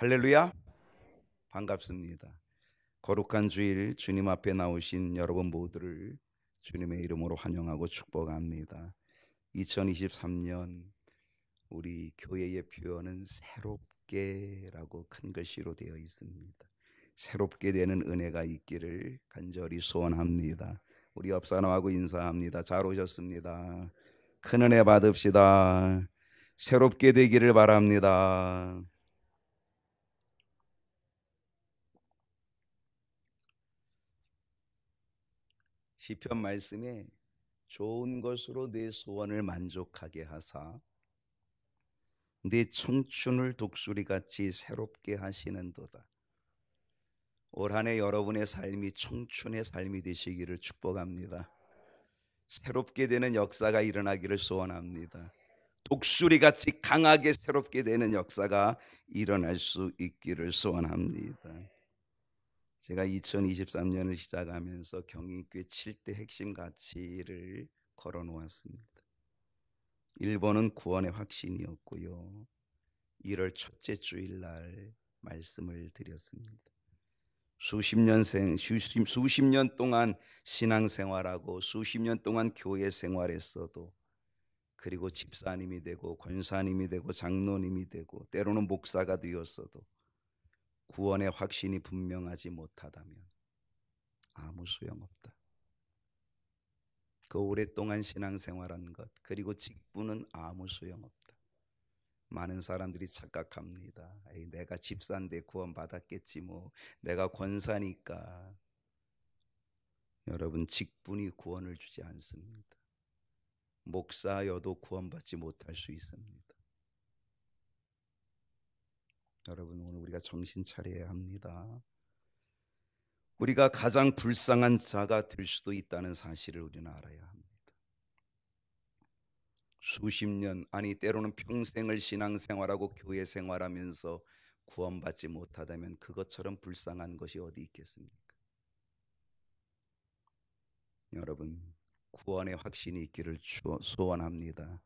할렐루야, 반갑습니다. 거룩한 주일 주님 앞에 나오신 여러분 모두를 주님의 이름으로 환영하고 축복합니다. 2023년 우리 교회의 표현은 새롭게라고 큰 글씨로 되어 있습니다. 새롭게 되는 은혜가 있기를 간절히 소원합니다. 우리 옆 사람하고 인사합니다. 잘 오셨습니다. 큰 은혜 받읍시다. 새롭게 되기를 바랍니다. 시편 말씀에 좋은 것으로 내 소원을 만족하게 하사 내 청춘을 독수리같이 새롭게 하시는도다. 올 한 해 여러분의 삶이 청춘의 삶이 되시기를 축복합니다. 새롭게 되는 역사가 일어나기를 소원합니다. 독수리같이 강하게 새롭게 되는 역사가 일어날 수 있기를 소원합니다. 제가 2023년을 시작하면서 경인교회 7대 핵심 가치를 걸어놓았습니다. 1번은 구원의 확신이었고요. 1월 첫째 주일날 말씀을 드렸습니다. 수십 년 동안 신앙생활하고 수십 년 동안 교회 생활했어도, 그리고 집사님이 되고 권사님이 되고 장로님이 되고 때로는 목사가 되었어도 구원의 확신이 분명하지 못하다면 아무 소용없다. 그 오랫동안 신앙생활한 것, 그리고 직분은 아무 소용없다. 많은 사람들이 착각합니다. 에이, 내가 집사인데 구원 받았겠지, 뭐 내가 권사니까. 여러분, 직분이 구원을 주지 않습니다. 목사여도 구원받지 못할 수 있습니다. 여러분, 오늘 우리가 정신 차려야 합니다. 우리가 가장 불쌍한 자가 될 수도 있다는 사실을 우리는 알아야 합니다. 수십 년, 아니 때로는 평생을 신앙생활하고 교회 생활하면서 구원받지 못하다면 그것처럼 불쌍한 것이 어디 있겠습니까? 여러분, 구원의 확신이 있기를 소원합니다.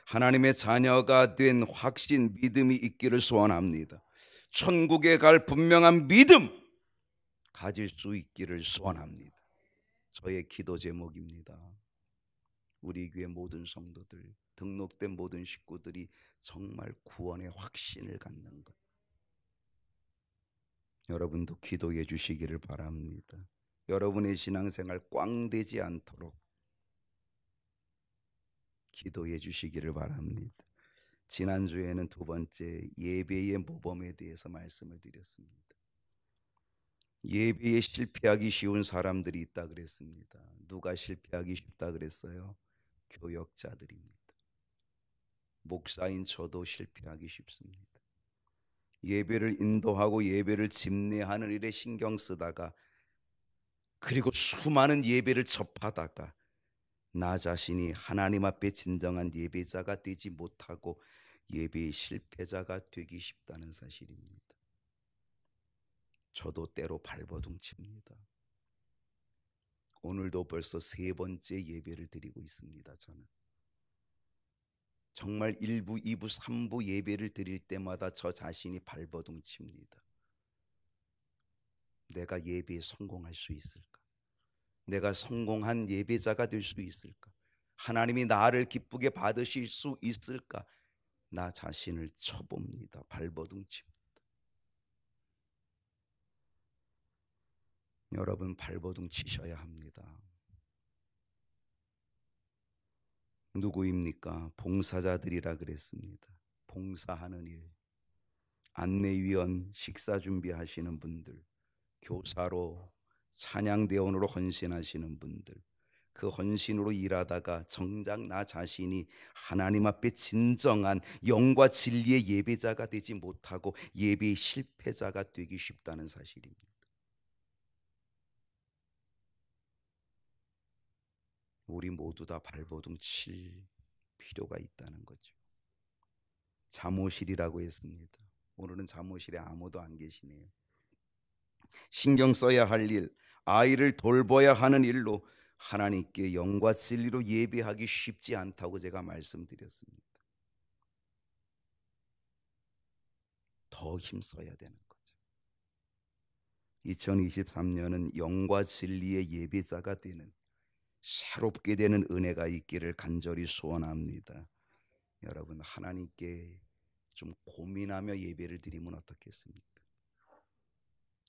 하나님의 자녀가 된 확신, 믿음이 있기를 소원합니다. 천국에 갈 분명한 믿음 가질 수 있기를 소원합니다. 저의 기도 제목입니다. 우리 교회 모든 성도들, 등록된 모든 식구들이 정말 구원의 확신을 갖는 것, 여러분도 기도해 주시기를 바랍니다. 여러분의 신앙생활 꽝되지 않도록 기도해 주시기를 바랍니다. 지난주에는 두 번째 예배의 모범에 대해서 말씀을 드렸습니다. 예배에 실패하기 쉬운 사람들이 있다 그랬습니다. 누가 실패하기 쉽다 그랬어요? 교역자들입니다. 목사인 저도 실패하기 쉽습니다. 예배를 인도하고 예배를 집례하는 일에 신경 쓰다가, 그리고 수많은 예배를 접하다가 나 자신이 하나님 앞에 진정한 예배자가 되지 못하고 예배의 실패자가 되기 쉽다는 사실입니다. 저도 때로 발버둥칩니다. 오늘도 벌써 세 번째 예배를 드리고 있습니다. 저는 정말 1부, 2부, 3부 예배를 드릴 때마다 저 자신이 발버둥칩니다. 내가 예배에 성공할 수 있을까? 내가 성공한 예배자가 될 수 있을까? 하나님이 나를 기쁘게 받으실 수 있을까? 나 자신을 쳐봅니다. 발버둥칩니다. 여러분, 발버둥 치셔야 합니다. 누구입니까? 봉사자들이라 그랬습니다. 봉사하는 일, 안내위원, 식사 준비하시는 분들, 교사로, 찬양대원으로 헌신하시는 분들, 그 헌신으로 일하다가 정작 나 자신이 하나님 앞에 진정한 영과 진리의 예배자가 되지 못하고 예배의 실패자가 되기 쉽다는 사실입니다. 우리 모두 다 발버둥 칠 필요가 있다는 거죠. 잠옷이라고 했습니다. 오늘은 잠옷실에 아무도 안 계시네요. 신경 써야 할 일, 아이를 돌봐야 하는 일로 하나님께 영과 진리로 예배하기 쉽지 않다고 제가 말씀드렸습니다. 더 힘써야 되는 거죠. 2023년은 영과 진리의 예배자가 되는, 새롭게 되는 은혜가 있기를 간절히 소원합니다. 여러분, 하나님께 좀 고민하며 예배를 드리면 어떻겠습니까?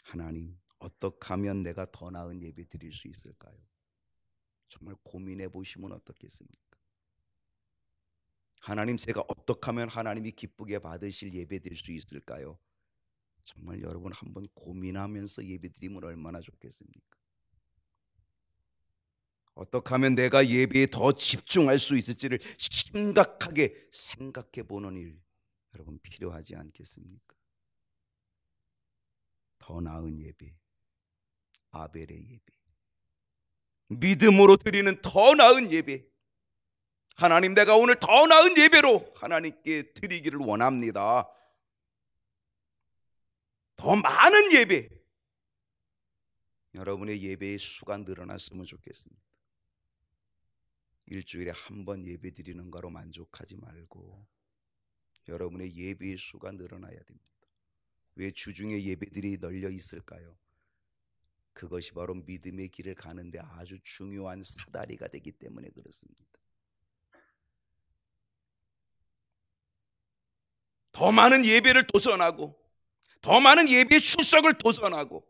하나님, 어떻게 하면 내가 더 나은 예배 드릴 수 있을까요? 정말 고민해 보시면 어떻겠습니까? 하나님, 제가 어떻게 하면 하나님이 기쁘게 받으실 예배 드릴 수 있을까요? 정말 여러분 한번 고민하면서 예배 드리면 얼마나 좋겠습니까? 어떻게 하면 내가 예배에 더 집중할 수 있을지를 심각하게 생각해 보는 일, 여러분 필요하지 않겠습니까? 더 나은 예배, 아벨의 예배, 믿음으로 드리는 더 나은 예배, 하나님, 내가 오늘 더 나은 예배로 하나님께 드리기를 원합니다. 더 많은 예배, 여러분의 예배의 수가 늘어났으면 좋겠습니다. 일주일에 한 번 예배 드리는 거로 만족하지 말고 여러분의 예배의 수가 늘어나야 됩니다. 왜 주중에 예배들이 널려 있을까요? 그것이 바로 믿음의 길을 가는데 아주 중요한 사다리가 되기 때문에 그렇습니다. 더 많은 예배를 도전하고, 더 많은 예배의 출석을 도전하고,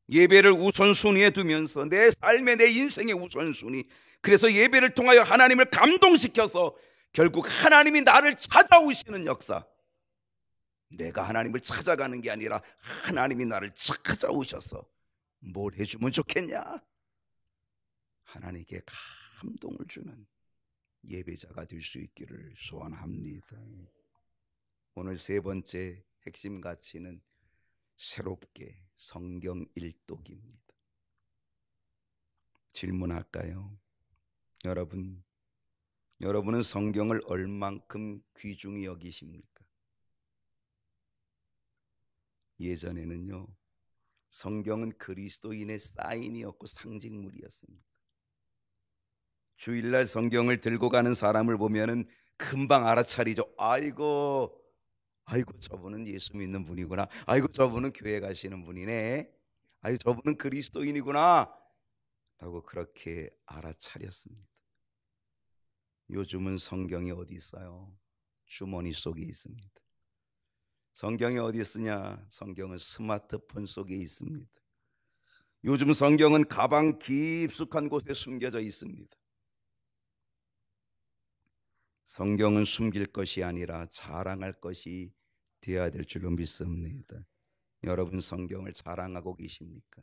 예배를 우선순위에 두면서 내 삶의, 내 인생의 우선순위, 그래서 예배를 통하여 하나님을 감동시켜서 결국 하나님이 나를 찾아오시는 역사, 내가 하나님을 찾아가는 게 아니라 하나님이 나를 찾아오셔서 뭘 해주면 좋겠냐? 하나님께 감동을 주는 예배자가 될 수 있기를 소원합니다. 오늘 세 번째 핵심 가치는 새롭게 성경 일독입니다. 질문할까요? 여러분은 성경을 얼만큼 귀중히 여기십니까? 예전에는요, 성경은 그리스도인의 사인이었고 상징물이었습니다. 주일날 성경을 들고 가는 사람을 보면은 금방 알아차리죠. 아이고 저분은 예수 믿는 분이구나. 아이고 저분은 교회 가시는 분이네. 아이고 저분은 그리스도인이구나 라고 그렇게 알아차렸습니다. 요즘은 성경이 어디 있어요? 주머니 속에 있습니다. 성경이 어디 있으냐? 성경은 스마트폰 속에 있습니다. 요즘 성경은 가방 깊숙한 곳에 숨겨져 있습니다. 성경은 숨길 것이 아니라 자랑할 것이 되어야 될 줄로 믿습니다. 여러분 성경을 자랑하고 계십니까?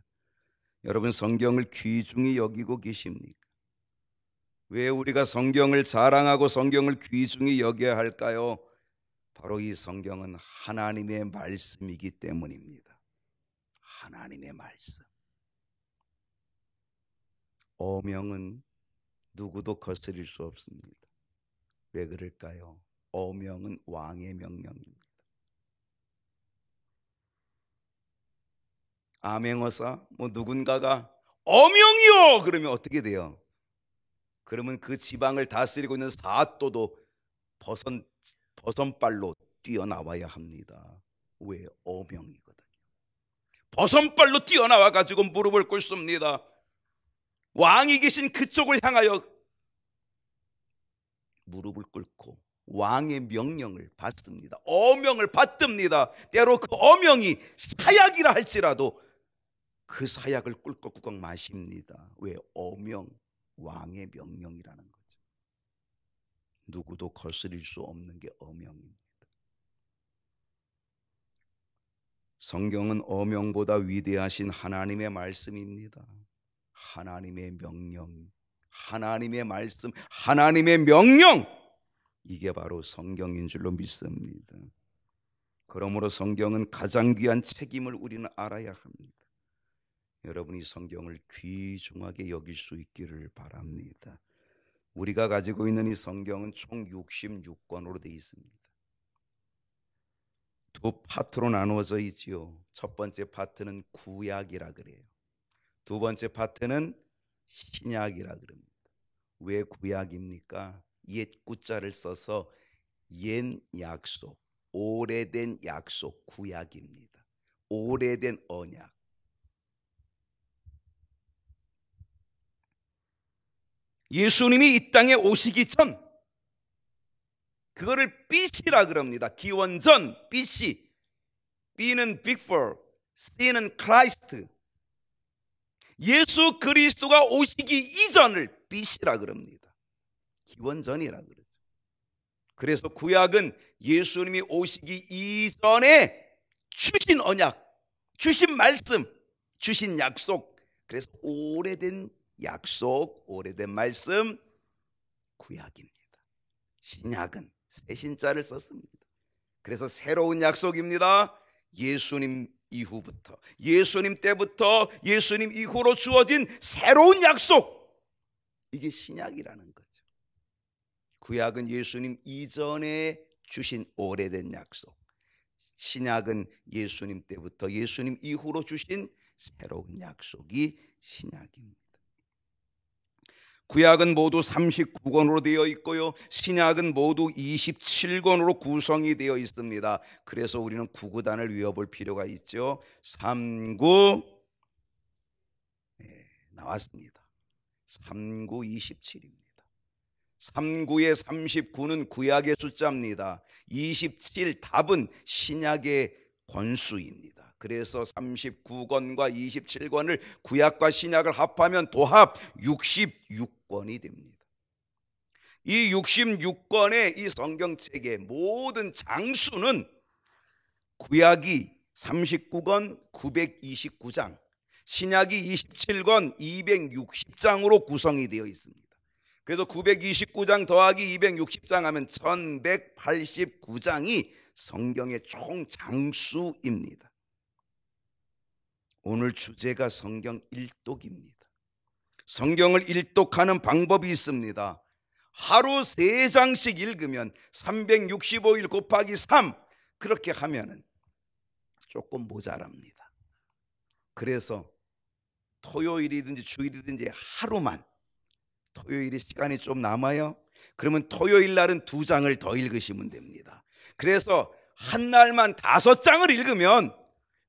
여러분 성경을 귀중히 여기고 계십니까? 왜 우리가 성경을 자랑하고 성경을 귀중히 여겨야 할까요? 바로 이 성경은 하나님의 말씀이기 때문입니다. 하나님의 말씀. 어명은 누구도 거스릴 수 없습니다. 왜 그럴까요? 어명은 왕의 명령입니다. 암행어사 누군가가 어명이요 그러면 어떻게 돼요? 그러면 그 지방을 다스리고 있는 사또도 버선발로 뛰어나와야 합니다. 왜? 어명이거든요. 버선발로 뛰어나와 가지고 무릎을 꿇습니다. 왕이 계신 그쪽을 향하여 무릎을 꿇고 왕의 명령을 받습니다. 어명을 받듭니다. 때로 그 어명이 사약이라 할지라도 그 사약을 꿀꺽꿀꺽 마십니다. 왜? 어명, 왕의 명령이라는 거죠. 누구도 거스릴 수 없는 게 어명입니다. 성경은 어명보다 위대하신 하나님의 말씀입니다. 하나님의 명령, 하나님의 말씀, 하나님의 명령, 이게 바로 성경인 줄로 믿습니다. 그러므로 성경은 가장 귀한 책임을 우리는 알아야 합니다. 여러분이 성경을 귀중하게 여길 수 있기를 바랍니다. 우리가 가지고 있는 이 성경은 총 66권으로 되어 있습니다. 두 파트로 나누어져 있지요. 첫 번째 파트는 구약이라 그래요. 두 번째 파트는 신약이라 그럽니다. 왜 구약입니까? 옛 구자를 써서 옛 약속, 오래된 약속, 구약입니다. 오래된 언약. 예수님이 이 땅에 오시기 전, 그거를 BC라 그럽니다. 기원전 BC. B는 before, C는 Christ. 예수 그리스도가 오시기 이전을 BC라 그럽니다. 기원전이라 그러죠. 그래서 구약은 예수님이 오시기 이전에 주신 언약, 주신 말씀, 주신 약속. 그래서 오래된 약속, 오래된 말씀, 구약입니다. 신약은 새 신자를 썼습니다. 그래서 새로운 약속입니다. 예수님 이후부터, 예수님 때부터 예수님 이후로 주어진 새로운 약속, 이게 신약이라는 거죠. 구약은 예수님 이전에 주신 오래된 약속, 신약은 예수님 때부터 예수님 이후로 주신 새로운 약속이 신약입니다. 구약은 모두 39권으로 되어 있고요, 신약은 모두 27권으로 구성이 되어 있습니다. 그래서 우리는 구구단을 외워볼 필요가 있죠. 39 나왔습니다. 39, 27입니다. 39에 39는 구약의 숫자입니다. 27 답은 신약의 권수입니다. 그래서 39권과 27권을 구약과 신약을 합하면 도합 66권이 됩니다. 이 66권의 이 성경책의 모든 장수는 구약이 39권 929장, 신약이 27권 260장으로 구성이 되어 있습니다. 그래서 929장 더하기 260장 하면 1189장이 성경의 총 장수입니다. 오늘 주제가 성경 일독입니다. 성경을 일독하는 방법이 있습니다. 하루 3장씩 읽으면 365일 곱하기 3, 그렇게 하면은 조금 모자랍니다. 그래서 토요일이든지 주일이든지 하루만, 토요일에 시간이 좀 남아요? 그러면 토요일 날은 2장을 더 읽으시면 됩니다. 그래서 한 날만 5장을 읽으면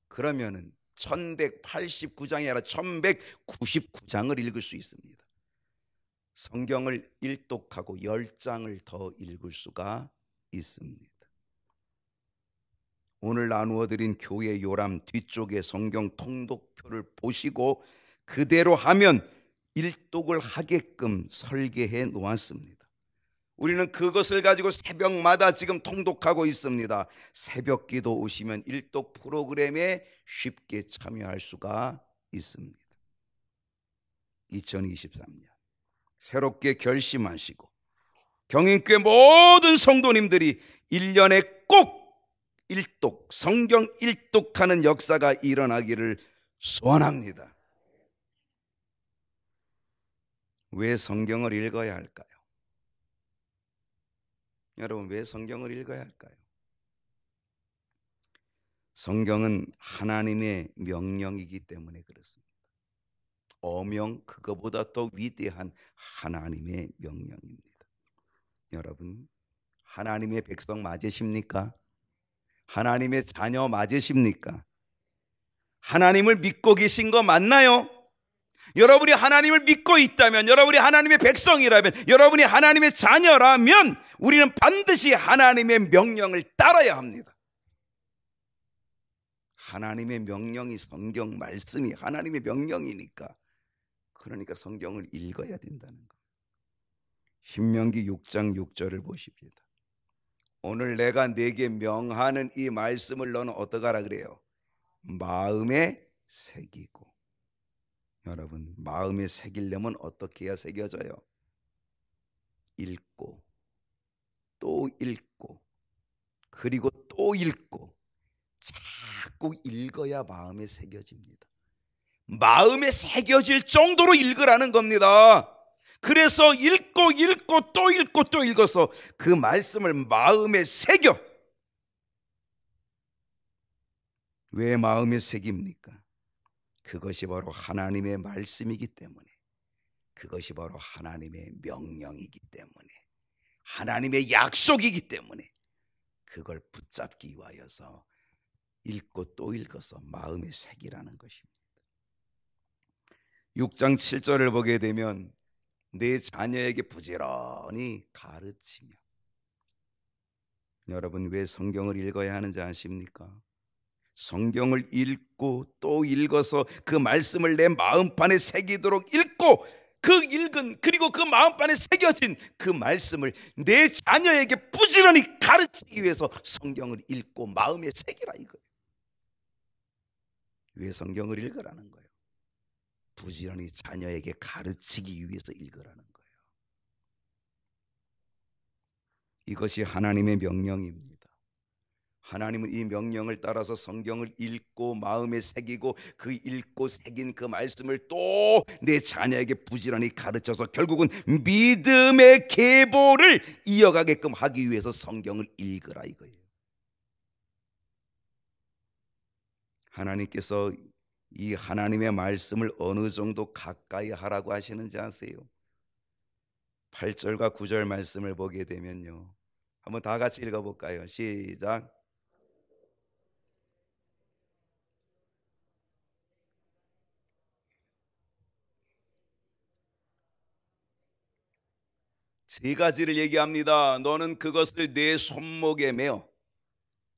그러면은 1189장이 아니라 1199장을 읽을 수 있습니다. 성경을 일독하고 10장을 더 읽을 수가 있습니다. 오늘 나누어 드린 교회 요람 뒤쪽에 성경 통독표를 보시고 그대로 하면 일독을 하게끔 설계해 놓았습니다. 우리는 그것을 가지고 새벽마다 지금 통독하고 있습니다. 새벽기도 오시면 일독 프로그램에 쉽게 참여할 수가 있습니다. 2023년 새롭게 결심하시고 경인교회 모든 성도님들이 1년에 꼭 일독, 성경 일독하는 역사가 일어나기를 소원합니다. 왜 성경을 읽어야 할까요? 여러분, 왜 성경을 읽어야 할까요? 성경은 하나님의 명령이기 때문에 그렇습니다. 어명, 그거보다 더 위대한 하나님의 명령입니다. 여러분, 하나님의 백성 맞으십니까? 하나님의 자녀 맞으십니까? 하나님을 믿고 계신 거 맞나요? 여러분이 하나님을 믿고 있다면, 여러분이 하나님의 백성이라면, 여러분이 하나님의 자녀라면 우리는 반드시 하나님의 명령을 따라야 합니다. 하나님의 명령이, 성경 말씀이 하나님의 명령이니까, 그러니까 성경을 읽어야 된다는 거. 신명기 6장 6절을 보십시다. 오늘 내가 네게 명하는 이 말씀을 너는 어떡하라 그래요? 마음에 새기고. 여러분, 마음에 새기려면 어떻게 해야 새겨져요? 읽고 또 읽고 그리고 또 읽고 자꾸 읽어야 마음에 새겨집니다. 마음에 새겨질 정도로 읽으라는 겁니다. 그래서 읽고 읽고 또 읽고 또 읽어서 그 말씀을 마음에 새겨. 왜 마음에 새깁니까? 그것이 바로 하나님의 말씀이기 때문에, 그것이 바로 하나님의 명령이기 때문에, 하나님의 약속이기 때문에 그걸 붙잡기 위하여서 읽고 또 읽어서 마음에 새기라는 것입니다. 6장 7절을 보게 되면 내 자녀에게 부지런히 가르치며. 여러분, 왜 성경을 읽어야 하는지 아십니까? 성경을 읽고 또 읽어서 그 말씀을 내 마음판에 새기도록 읽고, 그 읽은, 그리고 그 마음판에 새겨진 그 말씀을 내 자녀에게 부지런히 가르치기 위해서 성경을 읽고 마음에 새기라 이거예요. 왜 성경을 읽으라는 거예요? 부지런히 자녀에게 가르치기 위해서 읽으라는 거예요. 이것이 하나님의 명령입니다. 하나님은 이 명령을 따라서 성경을 읽고 마음에 새기고, 그 읽고 새긴 그 말씀을 또 내 자녀에게 부지런히 가르쳐서 결국은 믿음의 계보를 이어가게끔 하기 위해서 성경을 읽으라 이거예요. 하나님께서 이 하나님의 말씀을 어느 정도 가까이 하라고 하시는지 아세요? 8절과 9절 말씀을 보게 되면요, 한번 다 같이 읽어볼까요? 시작. 세 가지를 얘기합니다. 너는 그것을 내 손목에 매어.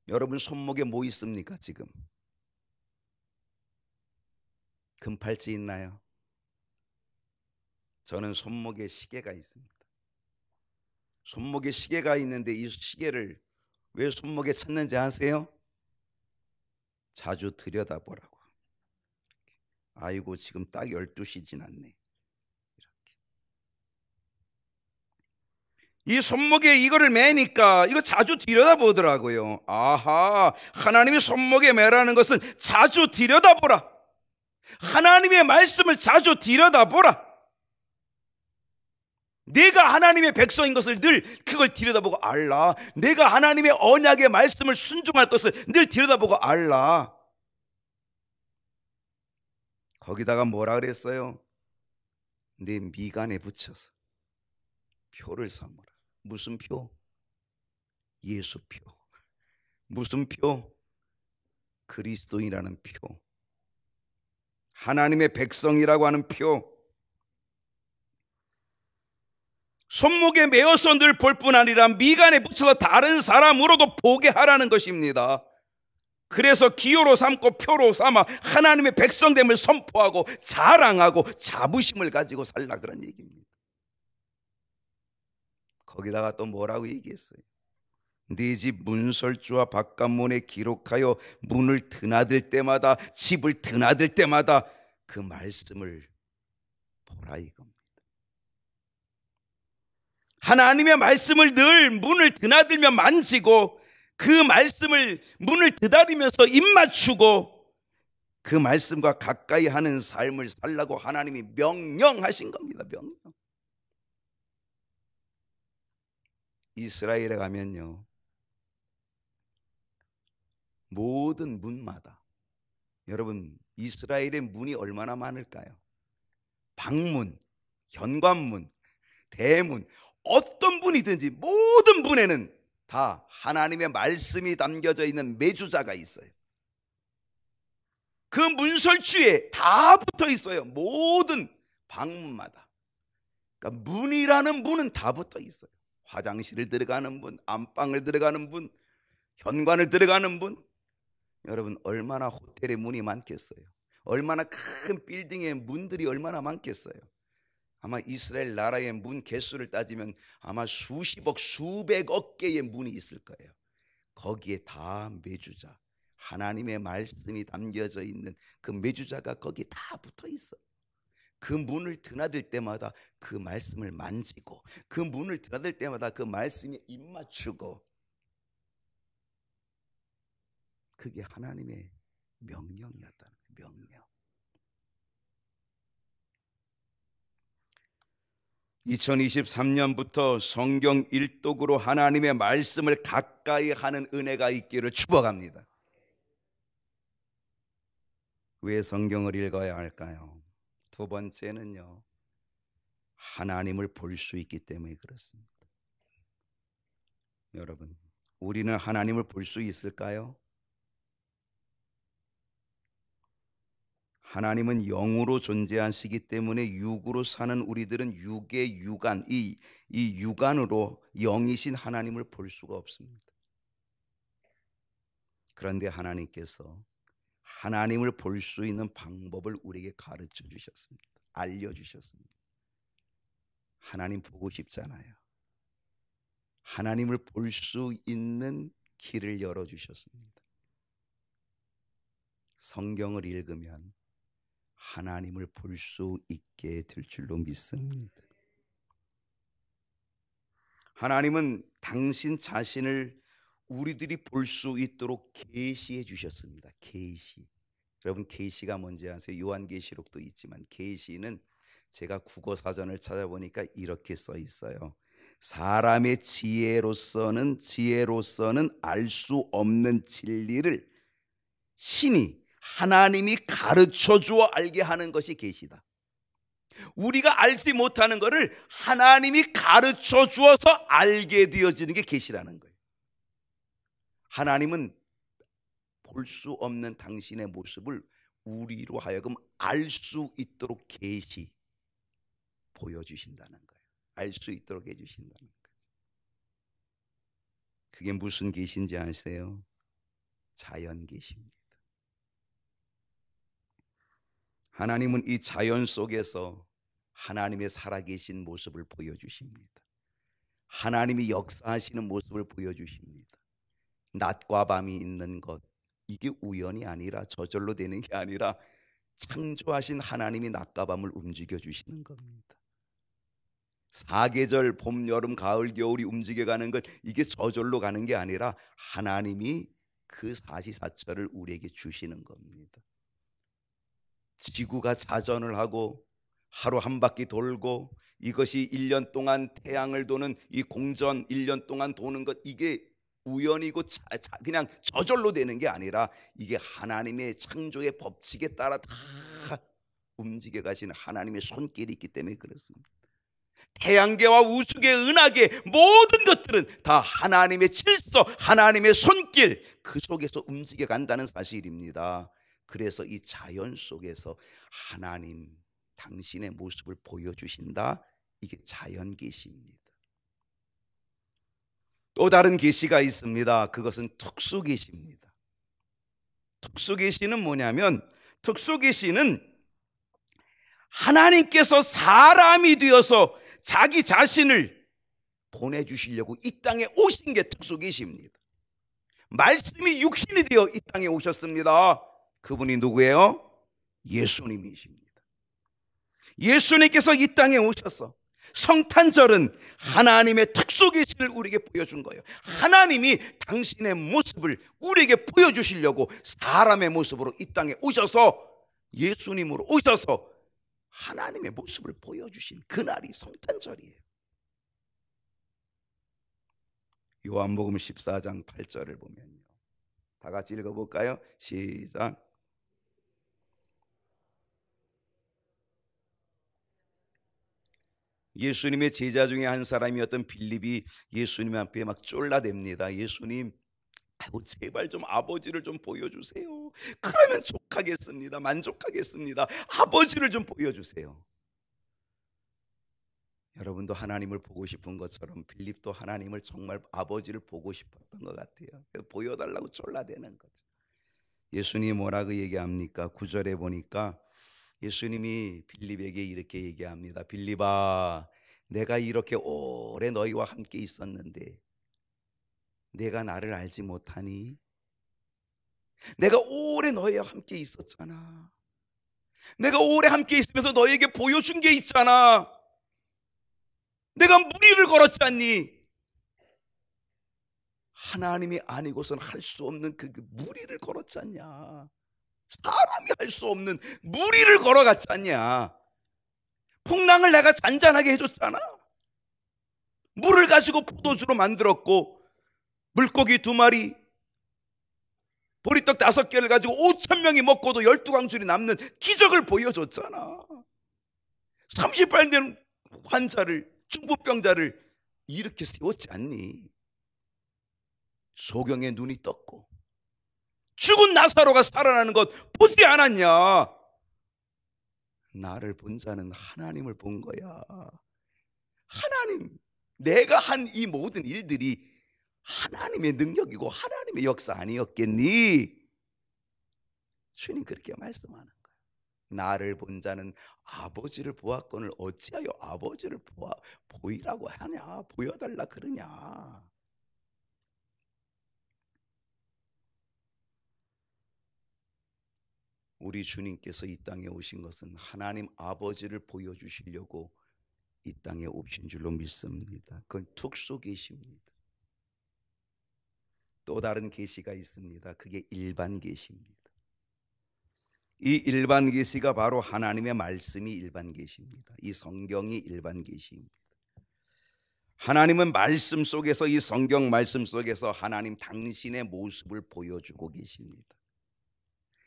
여러분 손목에 뭐 있습니까 지금? 금팔찌 있나요? 저는 손목에 시계가 있습니다. 손목에 시계가 있는데 이 시계를 왜 손목에 찼는지 아세요? 자주 들여다보라고. 아이고 지금 딱 12시 지났네. 이 손목에 이거를 매니까 이거 자주 들여다보더라고요. 아하, 하나님이 손목에 매라는 것은 자주 들여다보라. 하나님의 말씀을 자주 들여다보라. 내가 하나님의 백성인 것을 늘 그걸 들여다보고 알라. 내가 하나님의 언약의 말씀을 순종할 것을 늘 들여다보고 알라. 거기다가 뭐라 그랬어요? 내 미간에 붙여서 표를 삼으라. 무슨 표? 예수표. 무슨 표? 그리스도인이라는 표. 하나님의 백성이라고 하는 표. 손목에 매어서 늘 볼 뿐 아니라 미간에 붙여서 다른 사람으로도 보게 하라는 것입니다. 그래서 기호로 삼고 표로 삼아 하나님의 백성됨을 선포하고 자랑하고 자부심을 가지고 살라 그런 얘기입니다. 거기다가 또 뭐라고 얘기했어요? 네 집 문설주와 바깥문에 기록하여 문을 드나들 때마다, 집을 드나들 때마다 그 말씀을 보라 이겁니다. 하나님의 말씀을 늘 문을 드나들며 만지고, 그 말씀을 문을 드나들면서 입맞추고 그 말씀과 가까이 하는 삶을 살라고 하나님이 명령하신 겁니다. 명령. 이스라엘에 가면요, 모든 문마다, 여러분 이스라엘의 문이 얼마나 많을까요? 방문, 현관문, 대문, 어떤 문이든지 모든 문에는 다 하나님의 말씀이 담겨져 있는 매주자가 있어요. 그 문설주에 다 붙어 있어요. 모든 방문마다. 그러니까 문이라는 문은 다 붙어 있어요. 화장실을 들어가는 문, 안방을 들어가는 문, 현관을 들어가는 문. 여러분 얼마나 호텔에 문이 많겠어요? 얼마나 큰 빌딩에 문들이 얼마나 많겠어요? 아마 이스라엘 나라의 문 개수를 따지면 아마 수십억, 수백억 개의 문이 있을 거예요. 거기에 다 매주자, 하나님의 말씀이 담겨져 있는 그 매주자가 거기에 다 붙어 있어. 그 문을 드나들 때마다 그 말씀을 만지고, 그 문을 드나들 때마다 그 말씀에 입맞추고, 그게 하나님의 명령이었다는 거예요. 명령. 2023년부터 성경 일독으로 하나님의 말씀을 가까이 하는 은혜가 있기를 축복합니다. 왜 성경을 읽어야 할까요? 두 번째는요, 하나님을 볼 수 있기 때문에 그렇습니다. 여러분, 우리는 하나님을 볼 수 있을까요? 하나님은 영으로 존재하시기 때문에 육으로 사는 우리들은 육의 육안, 이 육안으로 영이신 하나님을 볼 수가 없습니다. 그런데 하나님께서 하나님을 볼 수 있는 방법을 우리에게 가르쳐 주셨습니다. 알려주셨습니다. 하나님 보고 싶잖아요. 하나님을 볼 수 있는 길을 열어주셨습니다. 성경을 읽으면 하나님을 볼 수 있게 될 줄로 믿습니다. 하나님은 당신 자신을 우리들이 볼 수 있도록 계시해 주셨습니다. 계시. 여러분, 계시가 뭔지 아세요? 요한계시록도 있지만 계시는 제가 국어사전을 찾아보니까 이렇게 써 있어요. 사람의 지혜로서는 알 수 없는 진리를 신이 하나님이 가르쳐 주어 알게 하는 것이 계시다. 우리가 알지 못하는 것을 하나님이 가르쳐 주어서 알게 되어지는 게 계시라는 거예요. 하나님은 볼 수 없는 당신의 모습을 우리로 하여금 알 수 있도록 계시 보여주신다는 거예요. 알 수 있도록 해주신다는 거예요. 그게 무슨 계시인지 아세요? 자연 계시입니다. 하나님은 이 자연 속에서 하나님의 살아계신 모습을 보여주십니다. 하나님이 역사하시는 모습을 보여주십니다. 낮과 밤이 있는 것, 이게 우연이 아니라 저절로 되는 게 아니라 창조하신 하나님이 낮과 밤을 움직여 주시는 겁니다. 사계절 봄, 여름, 가을, 겨울이 움직여가는 것, 이게 저절로 가는 게 아니라 하나님이 그 사시사철을 우리에게 주시는 겁니다. 지구가 자전을 하고 하루 한 바퀴 돌고 이것이 1년 동안 태양을 도는 이 공전 1년 동안 도는 것, 이게 우연이고 그냥 저절로 되는 게 아니라 이게 하나님의 창조의 법칙에 따라 다 움직여 가시는 하나님의 손길이 있기 때문에 그렇습니다. 태양계와 우주계, 은하계 모든 것들은 다 하나님의 질서, 하나님의 손길, 그 속에서 움직여 간다는 사실입니다. 그래서 이 자연 속에서 하나님 당신의 모습을 보여주신다. 이게 자연 계시입니다. 또 다른 계시가 있습니다. 그것은 특수 계시입니다. 특수 계시는 뭐냐면, 특수 계시는 하나님께서 사람이 되어서 자기 자신을 보내주시려고 이 땅에 오신 게 특수 계시입니다. 말씀이 육신이 되어 이 땅에 오셨습니다. 그분이 누구예요? 예수님이십니다. 예수님께서 이 땅에 오셔서 성탄절은 하나님의 특수 계시를 우리에게 보여준 거예요. 하나님이 당신의 모습을 우리에게 보여주시려고 사람의 모습으로 이 땅에 오셔서, 예수님으로 오셔서 하나님의 모습을 보여주신 그날이 성탄절이에요. 요한복음 14장 8절을 보면요, 다 같이 읽어볼까요? 시작. 예수님의 제자 중에 한 사람이었던 빌립이 예수님 앞에 막 쫄라댑니다. 예수님, 아이고 제발 좀 아버지를 좀 보여주세요. 그러면 족하겠습니다. 만족하겠습니다. 아버지를 좀 보여주세요. 여러분도 하나님을 보고 싶은 것처럼 빌립도 하나님을 정말 아버지를 보고 싶었던 것 같아요. 그래서 보여달라고 쫄라대는 거죠. 예수님이 뭐라고 얘기합니까? 9절에 보니까 예수님이 빌립에게 이렇게 얘기합니다. 빌립아, 내가 이렇게 오래 너희와 함께 있었는데 내가 나를 알지 못하니? 내가 오래 너희와 함께 있었잖아. 내가 오래 함께 있으면서 너희에게 보여준 게 있잖아. 내가 무리를 걸었지 않니? 하나님이 아니고선 할 수 없는 그 무리를 걸었지 않냐? 사람이 할 수 없는 무리를 걸어갔지 않냐? 풍랑을 내가 잔잔하게 해줬잖아. 물을 가지고 포도주로 만들었고, 물고기 2마리, 보리떡 5개를 가지고 5,000명이 먹고도 12광줄이 남는 기적을 보여줬잖아. 38년 환자를, 중풍병자를 이렇게 세웠지 않니? 소경의 눈이 떴고 죽은 나사로가 살아나는 것 보지 않았냐? 나를 본 자는 하나님을 본 거야. 하나님, 내가 한 이 모든 일들이 하나님의 능력이고 하나님의 역사 아니었겠니? 주님 그렇게 말씀하는 거야. 나를 본 자는 아버지를 보았거늘 어찌하여 아버지를 보이라고 하냐? 보여달라 그러냐? 우리 주님께서 이 땅에 오신 것은 하나님 아버지를 보여주시려고 이 땅에 오신 줄로 믿습니다. 그건 특수 계시입니다. 또 다른 계시가 있습니다. 그게 일반 계시입니다. 이 일반 계시가 바로 하나님의 말씀이 일반 계시입니다. 이 성경이 일반 계시입니다. 하나님은 말씀 속에서, 이 성경 말씀 속에서 하나님 당신의 모습을 보여주고 계십니다.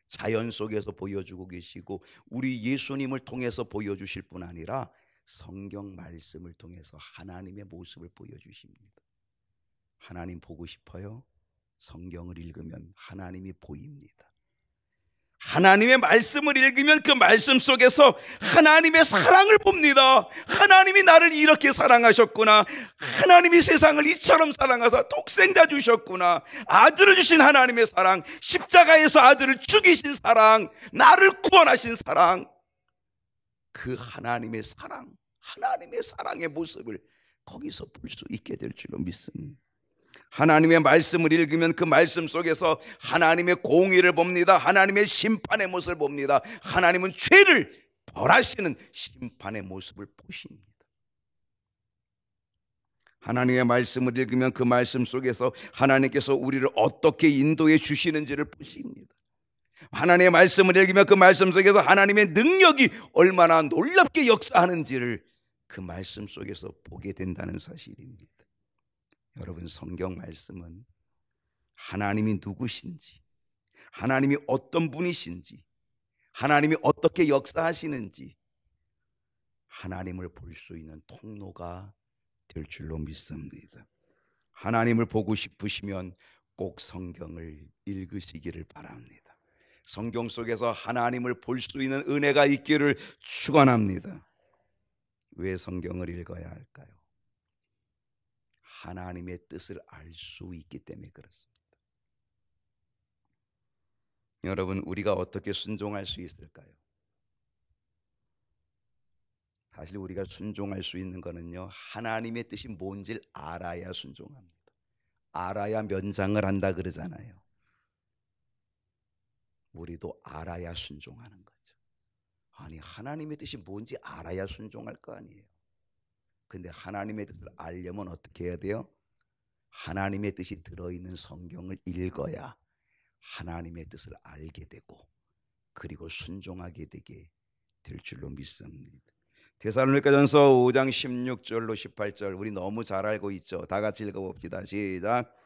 자연 속에서 보여주고 계시고 우리 예수님을 통해서 보여주실 뿐 아니라 성경 말씀을 통해서 하나님의 모습을 보여주십니다. 하나님 보고 싶어요? 성경을 읽으면 하나님이 보입니다. 하나님의 말씀을 읽으면 그 말씀 속에서 하나님의 사랑을 봅니다. 하나님이 나를 이렇게 사랑하셨구나. 하나님이 세상을 이처럼 사랑하사 독생자 주셨구나. 아들을 주신 하나님의 사랑, 십자가에서 아들을 죽이신 사랑, 나를 구원하신 사랑, 그 하나님의 사랑, 하나님의 사랑의 모습을 거기서 볼 수 있게 될 줄로 믿습니다. 하나님의 말씀을 읽으면 그 말씀 속에서 하나님의 공의를 봅니다. 하나님의 심판의 모습을 봅니다. 하나님은 죄를 벌하시는 심판의 모습을 보십니다. 하나님의 말씀을 읽으면 그 말씀 속에서 하나님께서 우리를 어떻게 인도해 주시는지를 보십니다. 하나님의 말씀을 읽으면 그 말씀 속에서 하나님의 능력이 얼마나 놀랍게 역사하는지를 그 말씀 속에서 보게 된다는 사실입니다. 여러분, 성경 말씀은 하나님이 누구신지, 하나님이 어떤 분이신지, 하나님이 어떻게 역사하시는지 하나님을 볼 수 있는 통로가 될 줄로 믿습니다. 하나님을 보고 싶으시면 꼭 성경을 읽으시기를 바랍니다. 성경 속에서 하나님을 볼 수 있는 은혜가 있기를 축원합니다. 왜 성경을 읽어야 할까요? 하나님의 뜻을 알 수 있기 때문에 그렇습니다. 여러분, 우리가 어떻게 순종할 수 있을까요? 사실 우리가 순종할 수 있는 거는요, 하나님의 뜻이 뭔지를 알아야 순종합니다. 알아야 면장을 한다 그러잖아요. 우리도 알아야 순종하는 거죠. 아니, 하나님의 뜻이 뭔지 알아야 순종할 거 아니에요. 근데 하나님의 뜻을 알려면 어떻게 해야 돼요? 하나님의 뜻이 들어있는 성경을 읽어야 하나님의 뜻을 알게 되고 그리고 순종하게 되게 될 줄로 믿습니다. 데살로니가전서 5장 16절로 18절 우리 너무 잘 알고 있죠. 다 같이 읽어봅시다. 시작.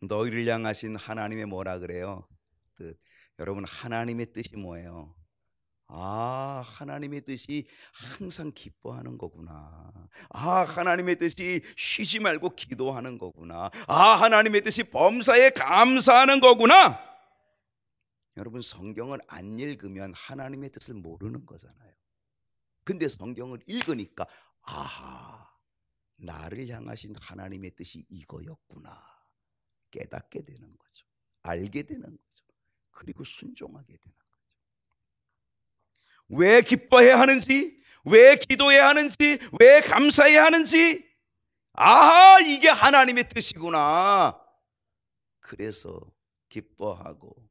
너희를 향하신 하나님의 뭐라 그래요? 뜻. 여러분, 하나님의 뜻이 뭐예요? 하나님의 뜻이 항상 기뻐하는 거구나. 하나님의 뜻이 쉬지 말고 기도하는 거구나. 하나님의 뜻이 범사에 감사하는 거구나. 여러분, 성경을 안 읽으면 하나님의 뜻을 모르는 거잖아요. 근데 성경을 읽으니까 나를 향하신 하나님의 뜻이 이거였구나 깨닫게 되는 거죠. 알게 되는 거죠. 그리고 순종하게 되는 거죠. 왜 기뻐해야 하는지, 왜 기도해야 하는지, 왜 감사해야 하는지, 이게 하나님의 뜻이구나. 그래서 기뻐하고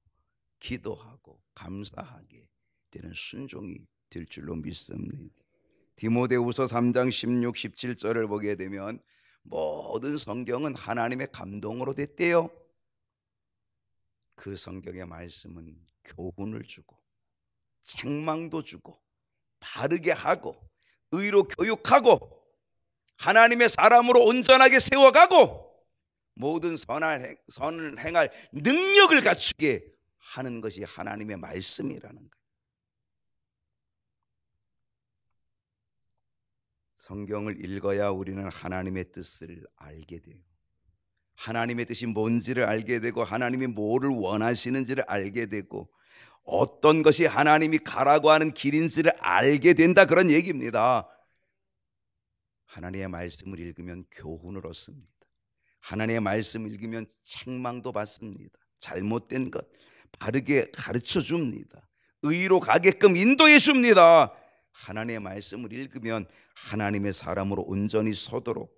기도하고 감사하게 되는 순종이 될 줄로 믿습니다. 디모데후서 3장 16, 17절을 보게 되면 모든 성경은 하나님의 감동으로 됐대요. 그 성경의 말씀은 교훈을 주고 책망도 주고 바르게 하고 의로 교육하고 하나님의 사람으로 온전하게 세워가고 모든 선을 행할 능력을 갖추게 하는 것이 하나님의 말씀이라는 거예요. 성경을 읽어야 우리는 하나님의 뜻을 알게 돼요. 하나님의 뜻이 뭔지를 알게 되고 하나님이 뭐를 원하시는지를 알게 되고 어떤 것이 하나님이 가라고 하는 길인지를 알게 된다, 그런 얘기입니다. 하나님의 말씀을 읽으면 교훈을 얻습니다. 하나님의 말씀을 읽으면 책망도 받습니다. 잘못된 것 바르게 가르쳐 줍니다. 의로 가게끔 인도해 줍니다. 하나님의 말씀을 읽으면 하나님의 사람으로 온전히 서도록,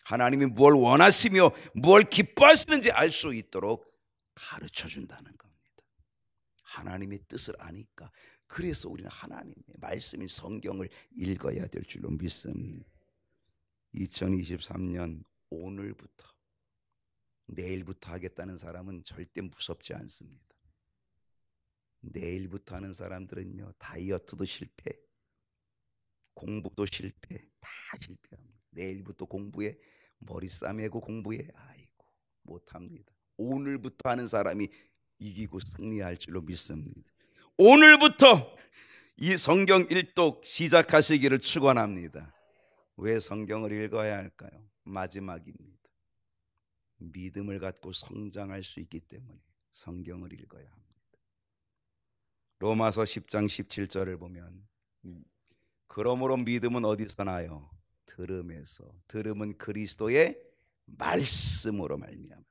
하나님이 무엇을 원하시며 무엇을 기뻐하시는지 알 수 있도록 가르쳐 준다는 겁니다. 하나님의 뜻을 아니까. 그래서 우리는 하나님의 말씀인 성경을 읽어야 될 줄로 믿습니다. 2023년 오늘부터, 내일부터 하겠다는 사람은 절대 무섭지 않습니다. 내일부터 하는 사람들은요, 다이어트도 실패, 공부도 실패, 다 실패합니다. 내일부터 공부에 머리 싸매고 공부에 아이고 못합니다. 오늘부터 하는 사람이 이기고 승리할 줄로 믿습니다. 오늘부터 이 성경 일독 시작하시기를 축원합니다. 왜 성경을 읽어야 할까요? 마지막입니다. 믿음을 갖고 성장할 수 있기 때문에 성경을 읽어야 합니다. 로마서 10장 17절을 보면 그러므로 믿음은 어디서 나요? 들음에서. 들음은 그리스도의 말씀으로 말미암아.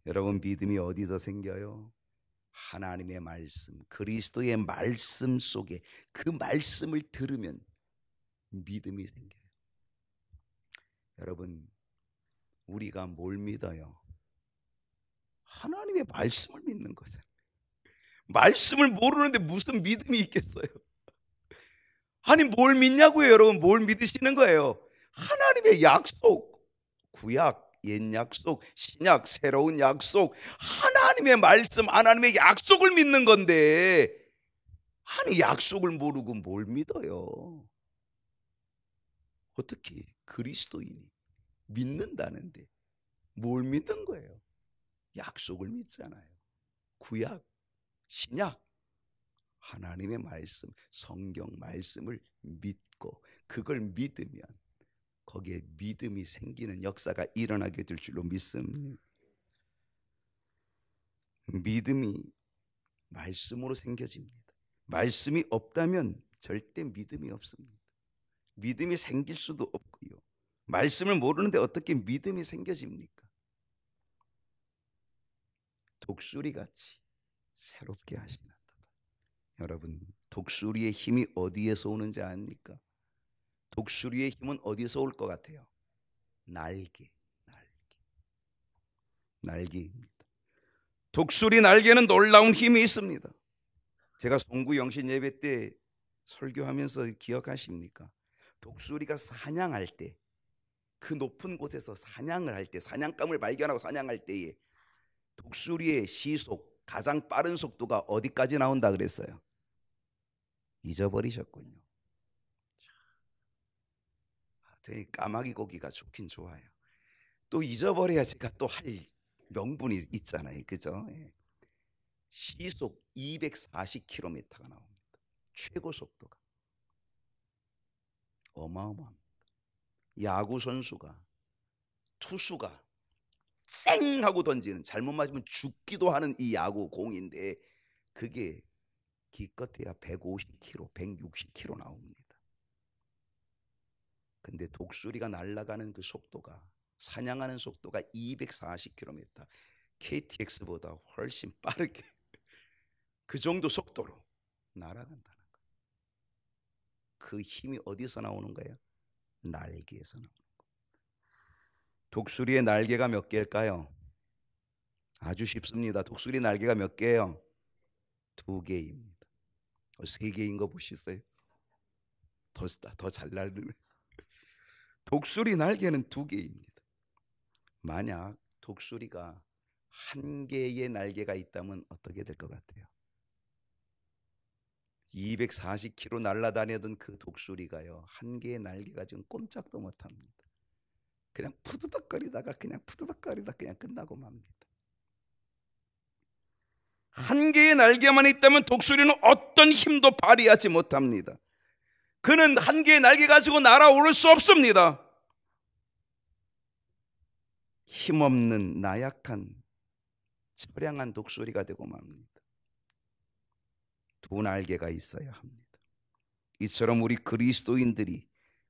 여러분, 믿음이 어디서 생겨요? 하나님의 말씀, 그리스도의 말씀 속에, 그 말씀을 들으면 믿음이 생겨요. 여러분, 우리가 뭘 믿어요? 하나님의 말씀을 믿는 거잖아요. 말씀을 모르는데 무슨 믿음이 있겠어요? 아니, 뭘 믿냐고요, 여러분? 뭘 믿으시는 거예요? 하나님의 약속, 구약, 옛 약속, 신약, 새로운 약속, 하나님의 말씀, 하나님의 약속을 믿는 건데, 아니, 약속을 모르고 뭘 믿어요? 어떻게 그리스도인이 믿는다는데 뭘 믿는 거예요? 약속을 믿잖아요. 구약, 신약, 하나님의 말씀, 성경 말씀을 믿고 그걸 믿으면 거기에 믿음이 생기는 역사가 일어나게 될 줄로 믿습니다. 믿음이 말씀으로 생겨집니다. 말씀이 없다면 절대 믿음이 없습니다. 믿음이 생길 수도 없고요. 말씀을 모르는데 어떻게 믿음이 생겨집니까? 독수리같이 새롭게 하시는 여러분, 독수리의 힘이 어디에서 오는지 아닙니까? 독수리의 힘은 어디서 올 것 같아요? 날개입니다. 독수리 날개는 놀라운 힘이 있습니다. 제가 송구 영신 예배 때 설교하면서 기억하십니까? 독수리가 사냥할 때, 그 높은 곳에서 사냥을 할 때, 사냥감을 발견하고 사냥할 때에 독수리의 시속, 가장 빠른 속도가 어디까지 나온다 그랬어요? 잊어버리셨군요. 되게 까마귀 고기가 좋긴 좋아요. 또 잊어버려야 제가 또 할 명분이 있잖아요, 그죠? 시속 240km가 나옵니다. 최고 속도가 어마어마합니다. 야구 선수가, 투수가 쌩 하고 던지는, 잘못 맞으면 죽기도 하는 이 야구 공인데 그게 기껏해야 150km, 160km 나옵니다. 근데 독수리가 날아가는 그 속도가, 사냥하는 속도가 240km, KTX보다 훨씬 빠르게 그 정도 속도로 날아간다는 거예요. 그 힘이 어디서 나오는 거예요? 날개에서 나오는 거예요. 독수리의 날개가 몇 개일까요? 아주 쉽습니다. 독수리 날개가 몇 개예요? 2개입니다. 3개인 거 보시세요? 더 잘 날르네. 독수리 날개는 2개입니다. 만약 독수리가 1개의 날개가 있다면 어떻게 될 것 같아요? 240km 날아다니던 그 독수리가요, 1개의 날개가 지금 꼼짝도 못합니다. 그냥 푸드덕거리다가 그냥 끝나고 맙니다. 1개의 날개만 있다면 독수리는 어떤 힘도 발휘하지 못합니다. 그는 한 개의 날개 가지고 날아오를 수 없습니다. 힘없는 나약한 처량한 독수리가 되고 맙니다. 두 날개가 있어야 합니다. 이처럼 우리 그리스도인들이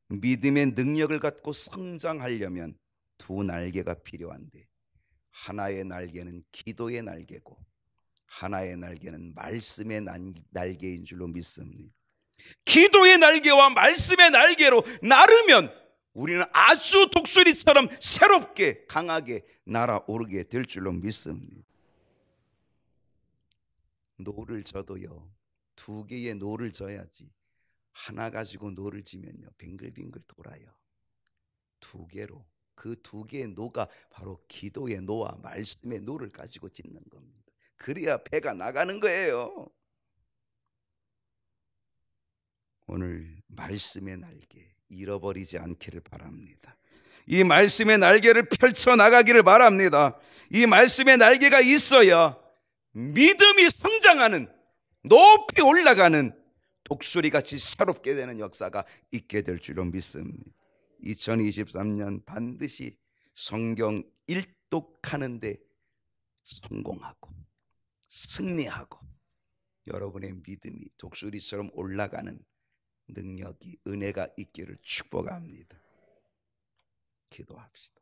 믿음의 능력을 갖고 성장하려면 두 날개가 필요한데, 하나의 날개는 기도의 날개고 하나의 날개는 말씀의 날개인 줄로 믿습니다. 기도의 날개와 말씀의 날개로 나르면 우리는 아주 독수리처럼 새롭게 강하게 날아오르게 될 줄로 믿습니다. 노를 져도요, 두 개의 노를 져야지 하나 가지고 노를 지면요 빙글빙글 돌아요. 두 개로, 그 두 개의 노가 바로 기도의 노와 말씀의 노를 가지고 짓는 겁니다. 그래야 배가 나가는 거예요. 오늘 말씀의 날개 잃어버리지 않기를 바랍니다. 이 말씀의 날개를 펼쳐 나가기를 바랍니다. 이 말씀의 날개가 있어야 믿음이 성장하는, 높이 올라가는 독수리같이 새롭게 되는 역사가 있게 될 줄로 믿습니다. 2023년 반드시 성경 일독하는데 성공하고 승리하고 여러분의 믿음이 독수리처럼 올라가는 능력이, 은혜가 있기를 축복합니다. 기도합시다.